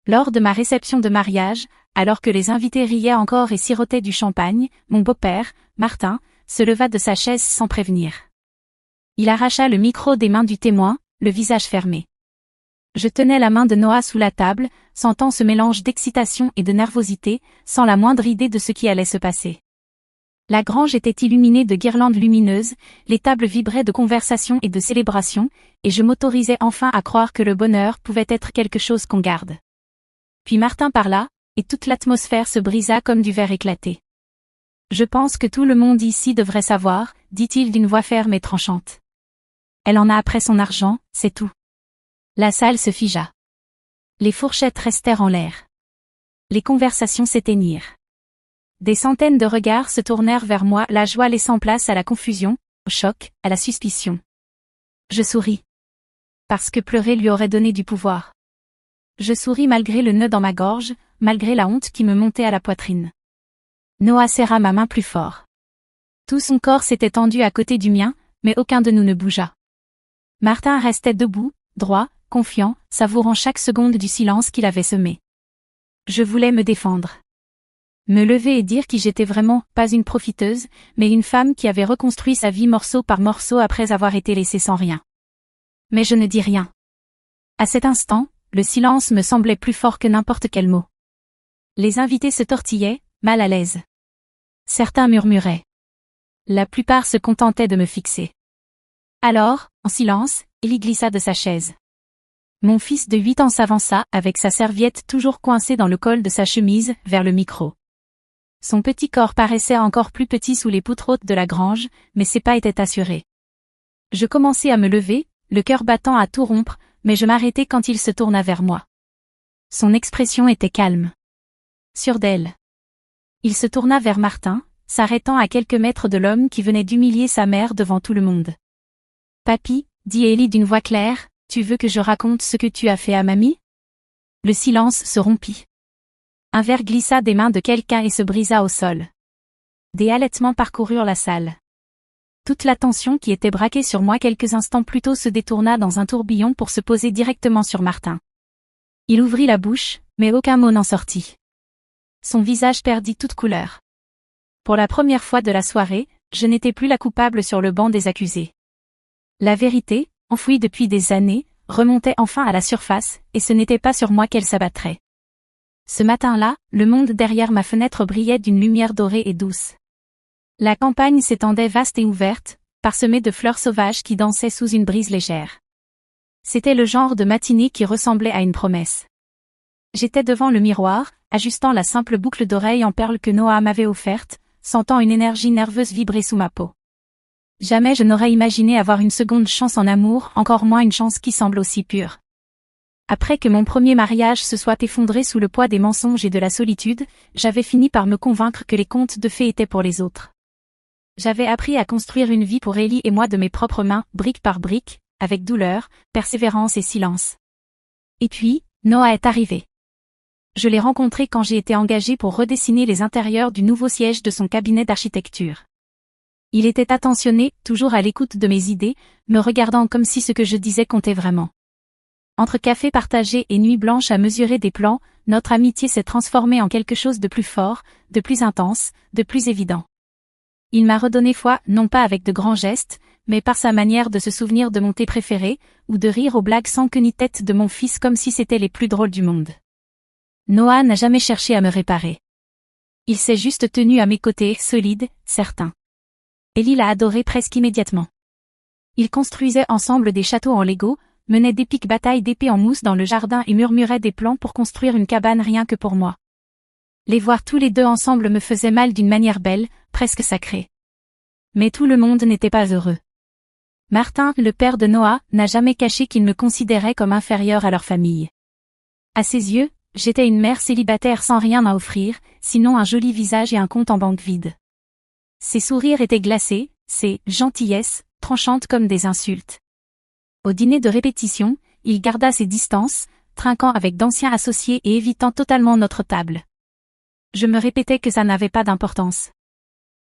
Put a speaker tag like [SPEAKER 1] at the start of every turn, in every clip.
[SPEAKER 1] Lors de ma réception de mariage, alors que les invités riaient encore et sirotaient du champagne, mon beau-père, Martin, se leva de sa chaise sans prévenir. Il arracha le micro des mains du témoin, le visage fermé. Je tenais la main de Noah sous la table, sentant ce mélange d'excitation et de nervosité, sans la moindre idée de ce qui allait se passer. La grange était illuminée de guirlandes lumineuses, les tables vibraient de conversation et de célébration, et je m'autorisais enfin à croire que le bonheur pouvait être quelque chose qu'on garde. Puis Martin parla, et toute l'atmosphère se brisa comme du verre éclaté. Je pense que tout le monde ici devrait savoir, dit-il d'une voix ferme et tranchante. Elle en a après son argent, c'est tout. La salle se figea. Les fourchettes restèrent en l'air. Les conversations s'éteignirent. Des centaines de regards se tournèrent vers moi, la joie laissant place à la confusion, au choc, à la suspicion. Je souris. Parce que pleurer lui aurait donné du pouvoir. Je souris malgré le nœud dans ma gorge, malgré la honte qui me montait à la poitrine. Noah serra ma main plus fort. Tout son corps s'était tendu à côté du mien, mais aucun de nous ne bougea. Martin restait debout, droit, confiant, savourant chaque seconde du silence qu'il avait semé. Je voulais me défendre. Me lever et dire qui j'étais vraiment, pas une profiteuse, mais une femme qui avait reconstruit sa vie morceau par morceau après avoir été laissée sans rien. Mais je ne dis rien. À cet instant, le silence me semblait plus fort que n'importe quel mot. Les invités se tortillaient, mal à l'aise. Certains murmuraient. La plupart se contentaient de me fixer. Alors, en silence, il glissa de sa chaise. Mon fils de 8 ans s'avança, avec sa serviette toujours coincée dans le col de sa chemise, vers le micro. Son petit corps paraissait encore plus petit sous les poutres hautes de la grange, mais ses pas étaient assurés. Je commençai à me lever, le cœur battant à tout rompre, mais je m'arrêtai quand il se tourna vers moi. Son expression était calme. Sûre d'elle. Il se tourna vers Martin, s'arrêtant à quelques mètres de l'homme qui venait d'humilier sa mère devant tout le monde. « Papy, dit Ellie d'une voix claire, tu veux que je raconte ce que tu as fait à mamie ?» Le silence se rompit. Un verre glissa des mains de quelqu'un et se brisa au sol. Des halètements parcoururent la salle. Toute l'attention qui était braquée sur moi quelques instants plus tôt se détourna dans un tourbillon pour se poser directement sur Martin. Il ouvrit la bouche, mais aucun mot n'en sortit. Son visage perdit toute couleur. Pour la première fois de la soirée, je n'étais plus la coupable sur le banc des accusés. La vérité, enfouie depuis des années, remontait enfin à la surface, et ce n'était pas sur moi qu'elle s'abattrait. Ce matin-là, le monde derrière ma fenêtre brillait d'une lumière dorée et douce. La campagne s'étendait vaste et ouverte, parsemée de fleurs sauvages qui dansaient sous une brise légère. C'était le genre de matinée qui ressemblait à une promesse. J'étais devant le miroir, ajustant la simple boucle d'oreille en perles que Noah m'avait offerte, sentant une énergie nerveuse vibrer sous ma peau. Jamais je n'aurais imaginé avoir une seconde chance en amour, encore moins une chance qui semble aussi pure. Après que mon premier mariage se soit effondré sous le poids des mensonges et de la solitude, j'avais fini par me convaincre que les contes de fées étaient pour les autres. J'avais appris à construire une vie pour Ellie et moi de mes propres mains, brique par brique, avec douleur, persévérance et silence. Et puis, Noah est arrivé. Je l'ai rencontré quand j'ai été engagée pour redessiner les intérieurs du nouveau siège de son cabinet d'architecture. Il était attentionné, toujours à l'écoute de mes idées, me regardant comme si ce que je disais comptait vraiment. Entre café partagé et nuit blanche à mesurer des plans, notre amitié s'est transformée en quelque chose de plus fort, de plus intense, de plus évident. Il m'a redonné foi, non pas avec de grands gestes, mais par sa manière de se souvenir de mon thé préféré, ou de rire aux blagues sans queue ni tête de mon fils comme si c'était les plus drôles du monde. Noah n'a jamais cherché à me réparer. Il s'est juste tenu à mes côtés, solide, certain. Ellie l'a adoré presque immédiatement. Ils construisaient ensemble des châteaux en Lego, menaient d'épiques batailles d'épées en mousse dans le jardin et murmuraient des plans pour construire une cabane rien que pour moi. Les voir tous les deux ensemble me faisait mal d'une manière belle, presque sacrée. Mais tout le monde n'était pas heureux. Martin, le père de Noah, n'a jamais caché qu'il me considérait comme inférieur à leur famille. À ses yeux, j'étais une mère célibataire sans rien à offrir, sinon un joli visage et un compte en banque vide. Ses sourires étaient glacés, ses gentillesses, tranchantes comme des insultes. Au dîner de répétition, il garda ses distances, trinquant avec d'anciens associés et évitant totalement notre table. Je me répétais que ça n'avait pas d'importance.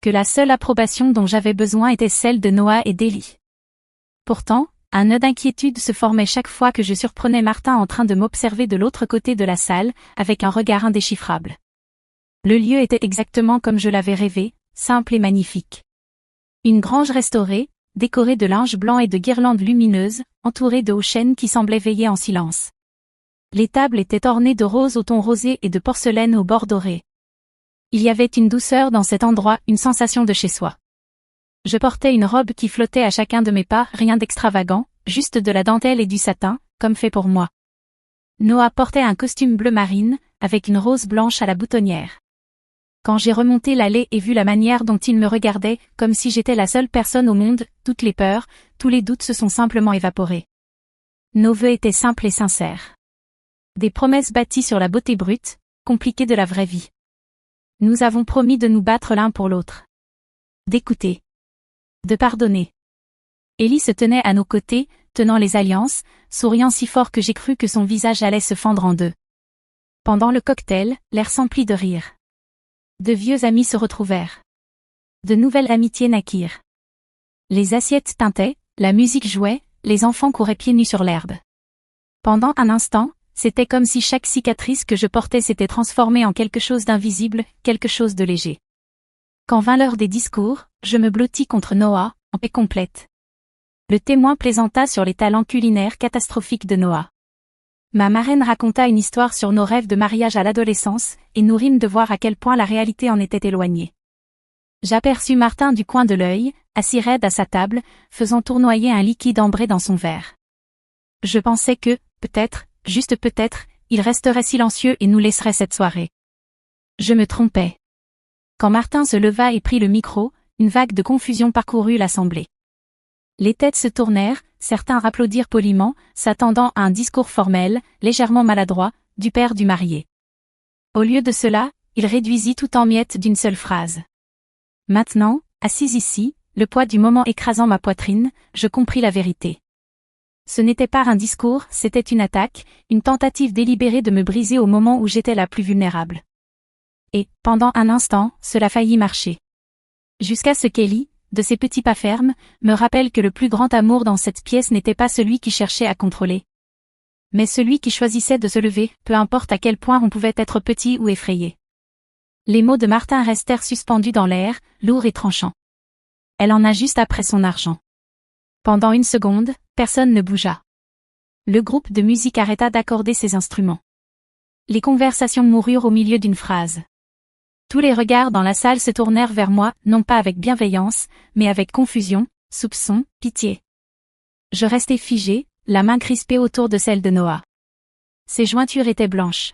[SPEAKER 1] Que la seule approbation dont j'avais besoin était celle de Noah et d'Ellie. Pourtant, Un nœud d'inquiétude se formait chaque fois que je surprenais Martin en train de m'observer de l'autre côté de la salle, avec un regard indéchiffrable. Le lieu était exactement comme je l'avais rêvé, simple et magnifique. Une grange restaurée, décorée de linge blanc et de guirlandes lumineuses, entourée de hauts chênes qui semblaient veiller en silence. Les tables étaient ornées de roses au ton rosé et de porcelaine au bord doré. Il y avait une douceur dans cet endroit, une sensation de chez soi. Je portais une robe qui flottait à chacun de mes pas, rien d'extravagant, juste de la dentelle et du satin, comme fait pour moi. Noah portait un costume bleu marine, avec une rose blanche à la boutonnière. Quand j'ai remonté l'allée et vu la manière dont il me regardait, comme si j'étais la seule personne au monde, toutes les peurs, tous les doutes se sont simplement évaporés. Nos vœux étaient simples et sincères. Des promesses bâties sur la beauté brute, compliquée de la vraie vie. Nous avons promis de nous battre l'un pour l'autre. D'écouter. De pardonner. Ellie se tenait à nos côtés, tenant les alliances, souriant si fort que j'ai cru que son visage allait se fendre en deux. Pendant le cocktail, l'air s'emplit de rire. De vieux amis se retrouvèrent. De nouvelles amitiés naquirent. Les assiettes tintaient, la musique jouait, les enfants couraient pieds nus sur l'herbe. Pendant un instant, c'était comme si chaque cicatrice que je portais s'était transformée en quelque chose d'invisible, quelque chose de léger. Quand vint l'heure des discours, je me blottis contre Noah, en paix complète. Le témoin plaisanta sur les talents culinaires catastrophiques de Noah. Ma marraine raconta une histoire sur nos rêves de mariage à l'adolescence, et nous rîmes de voir à quel point la réalité en était éloignée. J'aperçus Martin du coin de l'œil, assis raide à sa table, faisant tournoyer un liquide ambré dans son verre. Je pensais que, peut-être, juste peut-être, il resterait silencieux et nous laisserait cette soirée. Je me trompais. Quand Martin se leva et prit le micro, une vague de confusion parcourut l'assemblée. Les têtes se tournèrent, certains applaudirent poliment, s'attendant à un discours formel, légèrement maladroit, du père du marié. Au lieu de cela, il réduisit tout en miettes d'une seule phrase. Maintenant, assise ici, le poids du moment écrasant ma poitrine, je compris la vérité. Ce n'était pas un discours, c'était une attaque, une tentative délibérée de me briser au moment où j'étais la plus vulnérable. Et, pendant un instant, cela faillit marcher. Jusqu'à ce qu'Ellie, de ses petits pas fermes, me rappelle que le plus grand amour dans cette pièce n'était pas celui qui cherchait à contrôler, mais celui qui choisissait de se lever, peu importe à quel point on pouvait être petit ou effrayé. Les mots de Martin restèrent suspendus dans l'air, lourds et tranchants. Elle en a juste après son argent. Pendant une seconde, personne ne bougea. Le groupe de musique arrêta d'accorder ses instruments. Les conversations moururent au milieu d'une phrase. Tous les regards dans la salle se tournèrent vers moi, non pas avec bienveillance, mais avec confusion, soupçon, pitié. Je restai figé, la main crispée autour de celle de Noah. Ses jointures étaient blanches.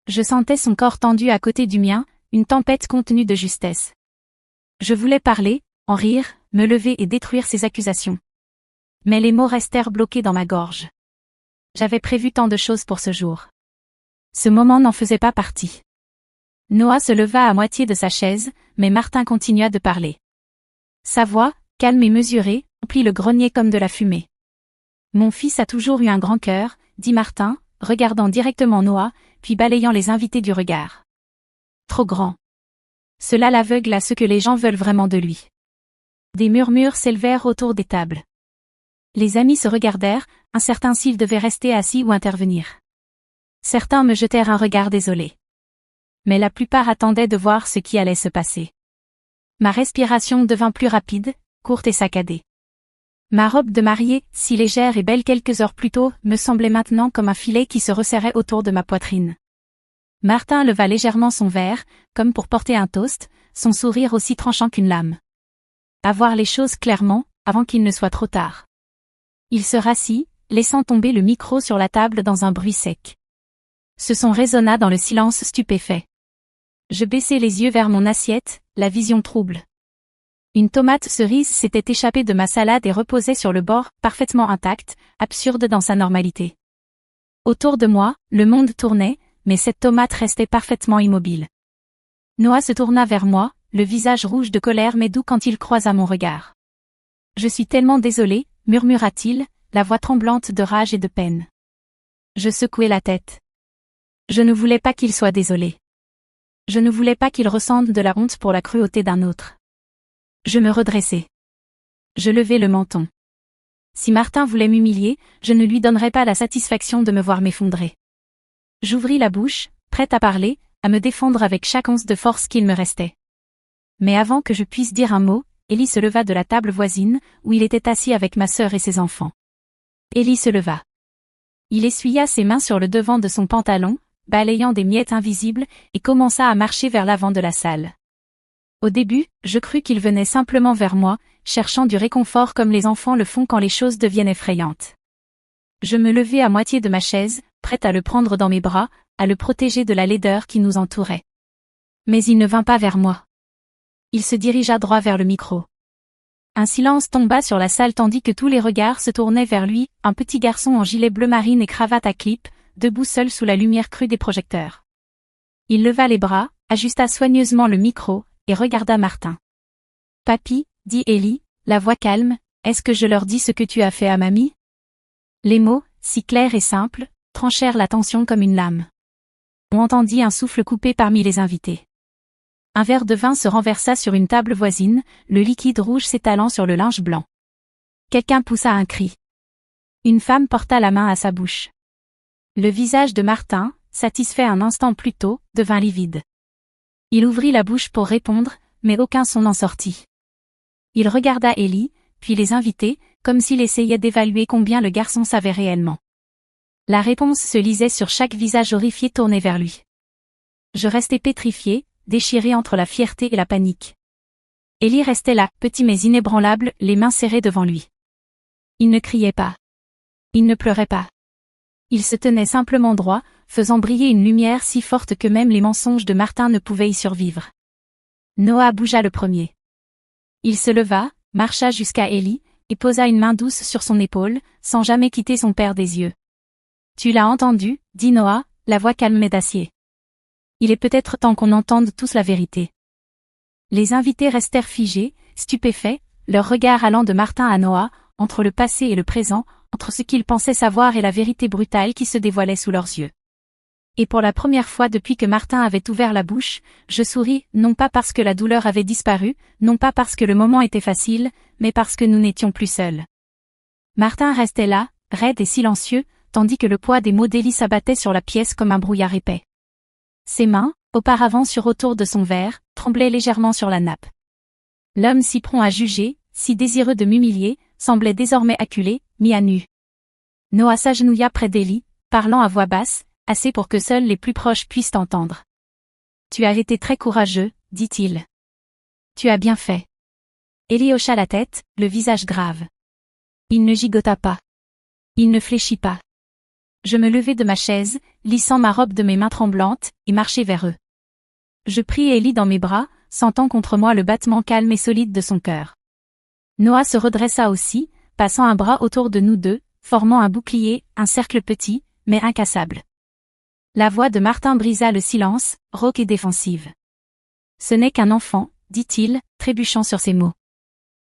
[SPEAKER 1] Je sentais son corps tendu à côté du mien, une tempête contenue de justesse. Je voulais parler, en rire, me lever et détruire ses accusations. Mais les mots restèrent bloqués dans ma gorge. J'avais prévu tant de choses pour ce jour. Ce moment n'en faisait pas partie. Noah se leva à moitié de sa chaise, mais Martin continua de parler. Sa voix, calme et mesurée, emplit le grenier comme de la fumée. Mon fils a toujours eu un grand cœur, dit Martin, regardant directement Noah, puis balayant les invités du regard. Trop grand. Cela l'aveugle à ce que les gens veulent vraiment de lui. Des murmures s'élevèrent autour des tables. Les amis se regardèrent, incertains s'ils devaient rester assis ou intervenir. Certains me jetèrent un regard désolé. Mais la plupart attendaient de voir ce qui allait se passer. Ma respiration devint plus rapide, courte et saccadée. Ma robe de mariée, si légère et belle quelques heures plus tôt, me semblait maintenant comme un filet qui se resserrait autour de ma poitrine. Martin leva légèrement son verre, comme pour porter un toast, son sourire aussi tranchant qu'une lame. À voir les choses clairement, avant qu'il ne soit trop tard. Il se rassit, laissant tomber le micro sur la table dans un bruit sec. Ce son résonna dans le silence stupéfait. Je baissai les yeux vers mon assiette, la vision trouble. Une tomate cerise s'était échappée de ma salade et reposait sur le bord, parfaitement intacte, absurde dans sa normalité. Autour de moi, le monde tournait, mais cette tomate restait parfaitement immobile. Noah se tourna vers moi, le visage rouge de colère mais doux quand il croisa mon regard. « Je suis tellement désolé, murmura-t-il, la voix tremblante de rage et de peine. Je secouai la tête. Je ne voulais pas qu'il soit désolé. Je ne voulais pas qu'il ressente de la honte pour la cruauté d'un autre. Je me redressai. Je levai le menton. Si Martin voulait m'humilier, je ne lui donnerais pas la satisfaction de me voir m'effondrer. J'ouvris la bouche, prête à parler, à me défendre avec chaque once de force qu'il me restait. Mais avant que je puisse dire un mot, Ellie se leva de la table voisine, où il était assis avec ma sœur et ses enfants. Ellie se leva. Il essuya ses mains sur le devant de son pantalon, balayant des miettes invisibles, et commença à marcher vers l'avant de la salle. Au début, je crus qu'il venait simplement vers moi, cherchant du réconfort comme les enfants le font quand les choses deviennent effrayantes. Je me levai à moitié de ma chaise, prête à le prendre dans mes bras, à le protéger de la laideur qui nous entourait. Mais il ne vint pas vers moi. Il se dirigea droit vers le micro. Un silence tomba sur la salle tandis que tous les regards se tournaient vers lui, un petit garçon en gilet bleu marine et cravate à clip, debout seul sous la lumière crue des projecteurs. Il leva les bras, ajusta soigneusement le micro, et regarda Martin. « Papy, dit Ellie, la voix calme, est-ce que je leur dis ce que tu as fait à mamie ?» Les mots, si clairs et simples, tranchèrent la tension comme une lame. On entendit un souffle coupé parmi les invités. Un verre de vin se renversa sur une table voisine, le liquide rouge s'étalant sur le linge blanc. Quelqu'un poussa un cri. Une femme porta la main à sa bouche. Le visage de Martin, satisfait un instant plus tôt, devint livide. Il ouvrit la bouche pour répondre, mais aucun son n'en sortit. Il regarda Ellie, puis les invités, comme s'il essayait d'évaluer combien le garçon savait réellement. La réponse se lisait sur chaque visage horrifié tourné vers lui. Je restai pétrifié, déchiré entre la fierté et la panique. Ellie restait là, petit mais inébranlable, les mains serrées devant lui. Il ne criait pas. Il ne pleurait pas. Il se tenait simplement droit, faisant briller une lumière si forte que même les mensonges de Martin ne pouvaient y survivre. Noah bougea le premier. Il se leva, marcha jusqu'à Ellie, et posa une main douce sur son épaule, sans jamais quitter son père des yeux. « Tu l'as entendu, dit Noah, la voix calme mais d'acier. Il est peut-être temps qu'on entende tous la vérité. » Les invités restèrent figés, stupéfaits, leur regard allant de Martin à Noah, entre le passé et le présent, entre ce qu'ils pensaient savoir et la vérité brutale qui se dévoilait sous leurs yeux. Et pour la première fois depuis que Martin avait ouvert la bouche, je souris, non pas parce que la douleur avait disparu, non pas parce que le moment était facile, mais parce que nous n'étions plus seuls. Martin restait là, raide et silencieux, tandis que le poids des mots d'Ellie s'abattait sur la pièce comme un brouillard épais. Ses mains, auparavant sur autour de son verre, tremblaient légèrement sur la nappe. L'homme si prompt à juger, si désireux de m'humilier, semblait désormais acculé, mis à nu. Noah s'agenouilla près d'Ellie, parlant à voix basse, assez pour que seuls les plus proches puissent entendre. « Tu as été très courageux, dit-il. Tu as bien fait. » Ellie hocha la tête, le visage grave. Il ne gigota pas. Il ne fléchit pas. Je me levai de ma chaise, lissant ma robe de mes mains tremblantes, et marchai vers eux. Je pris Ellie dans mes bras, sentant contre moi le battement calme et solide de son cœur. Noah se redressa aussi, passant un bras autour de nous deux, formant un bouclier, un cercle petit, mais incassable. La voix de Martin brisa le silence, rauque et défensive. « Ce n'est qu'un enfant, dit-il, trébuchant sur ses mots.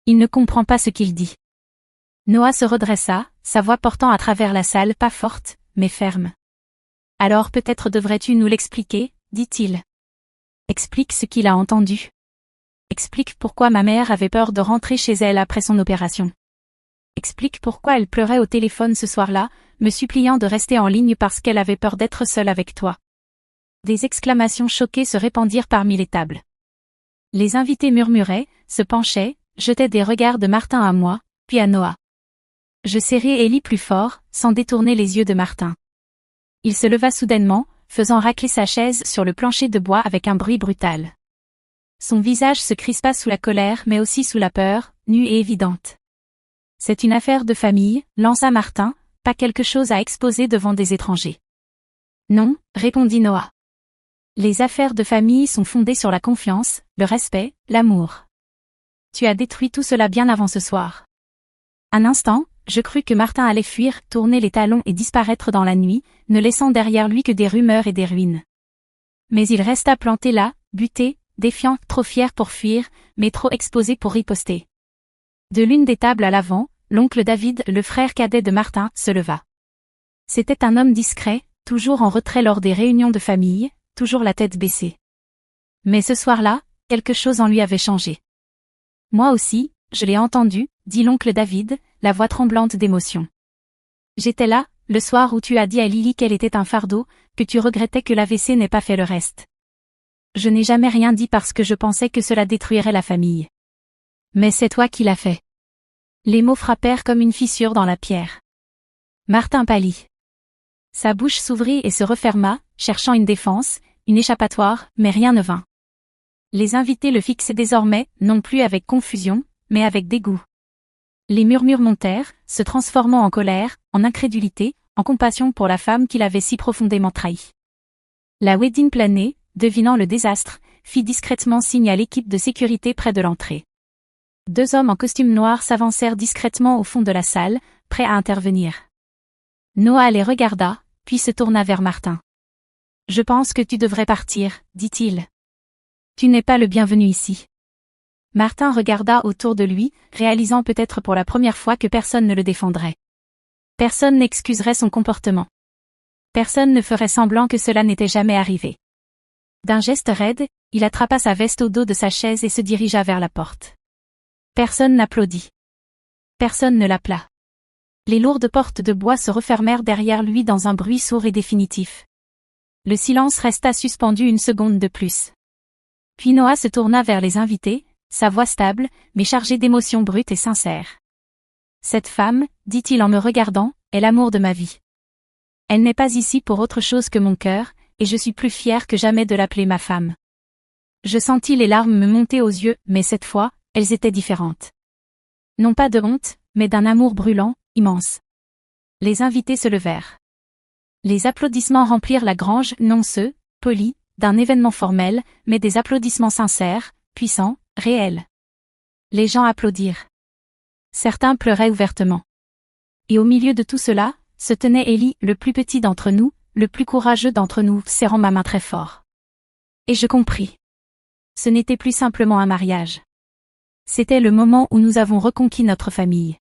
[SPEAKER 1] Il ne comprend pas ce qu'il dit. » Noah se redressa, sa voix portant à travers la salle pas forte, mais ferme. « Alors peut-être devrais-tu nous l'expliquer, dit-il. Explique ce qu'il a entendu. Explique pourquoi ma mère avait peur de rentrer chez elle après son opération. Explique pourquoi elle pleurait au téléphone ce soir-là, me suppliant de rester en ligne parce qu'elle avait peur d'être seule avec toi. » Des exclamations choquées se répandirent parmi les tables. Les invités murmuraient, se penchaient, jetaient des regards de Martin à moi, puis à Noah. Je serrai Ellie plus fort, sans détourner les yeux de Martin. Il se leva soudainement, faisant racler sa chaise sur le plancher de bois avec un bruit brutal. Son visage se crispa sous la colère mais aussi sous la peur, nue et évidente. « C'est une affaire de famille, lança Martin, pas quelque chose à exposer devant des étrangers. »« Non, répondit Noah. Les affaires de famille sont fondées sur la confiance, le respect, l'amour. Tu as détruit tout cela bien avant ce soir. » Un instant, je crus que Martin allait fuir, tourner les talons et disparaître dans la nuit, ne laissant derrière lui que des rumeurs et des ruines. Mais il resta planté là, buté, défiant, trop fier pour fuir, mais trop exposé pour riposter. De l'une des tables à l'avant, l'oncle David, le frère cadet de Martin, se leva. C'était un homme discret, toujours en retrait lors des réunions de famille, toujours la tête baissée. Mais ce soir-là, quelque chose en lui avait changé. « Moi aussi, je l'ai entendu, dit l'oncle David, la voix tremblante d'émotion. J'étais là, le soir où tu as dit à Lily qu'elle était un fardeau, que tu regrettais que l'AVC n'ait pas fait le reste. Je n'ai jamais rien dit parce que je pensais que cela détruirait la famille. Mais c'est toi qui l'as fait. Les mots frappèrent comme une fissure dans la pierre. Martin pâlit. Sa bouche s'ouvrit et se referma, cherchant une défense, une échappatoire, mais rien ne vint. Les invités le fixaient désormais, non plus avec confusion, mais avec dégoût. Les murmures montèrent, se transformant en colère, en incrédulité, en compassion pour la femme qui l'avait si profondément trahi. La wedding planée, devinant le désastre, fit discrètement signe à l'équipe de sécurité près de l'entrée. 2 hommes en costume noir s'avancèrent discrètement au fond de la salle, prêts à intervenir. Noah les regarda, puis se tourna vers Martin. « Je pense que tu devrais partir, dit-il. Tu n'es pas le bienvenu ici. » Martin regarda autour de lui, réalisant peut-être pour la première fois que personne ne le défendrait. Personne n'excuserait son comportement. Personne ne ferait semblant que cela n'était jamais arrivé. D'un geste raide, il attrapa sa veste au dos de sa chaise et se dirigea vers la porte. Personne n'applaudit. Personne ne l'appela. Les lourdes portes de bois se refermèrent derrière lui dans un bruit sourd et définitif. Le silence resta suspendu une seconde de plus. Puis Noah se tourna vers les invités, sa voix stable, mais chargée d'émotions brutes et sincères. « Cette femme, dit-il en me regardant, est l'amour de ma vie. Elle n'est pas ici pour autre chose que mon cœur, et je suis plus fier que jamais de l'appeler ma femme. » Je sentis les larmes me monter aux yeux, mais cette fois, elles étaient différentes. Non pas de honte, mais d'un amour brûlant, immense. Les invités se levèrent. Les applaudissements remplirent la grange, non ceux, polis, d'un événement formel, mais des applaudissements sincères, puissants, réels. Les gens applaudirent. Certains pleuraient ouvertement. Et au milieu de tout cela, se tenait Élie, le plus petit d'entre nous, le plus courageux d'entre nous, serrant ma main très fort. Et je compris. Ce n'était plus simplement un mariage. C'était le moment où nous avons reconquis notre famille.